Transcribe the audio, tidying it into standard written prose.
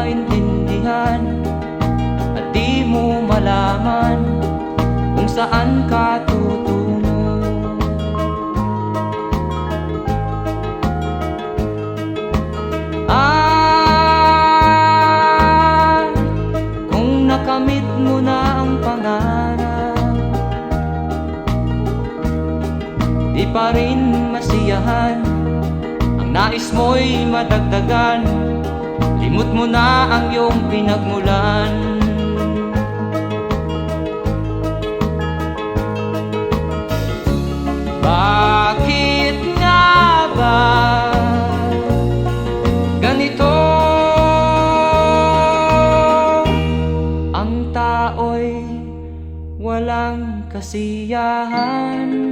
maintindihan at di mo malaman kung saan ka tutungo. Kung nakamit mo na ang pangarap, di pa rin masiyahan, ang nais mo'y madagdagan, limot mo na ang iyong pinagmulan. Bakit nga ba ganito? Ang tao'y walang kasiyahan.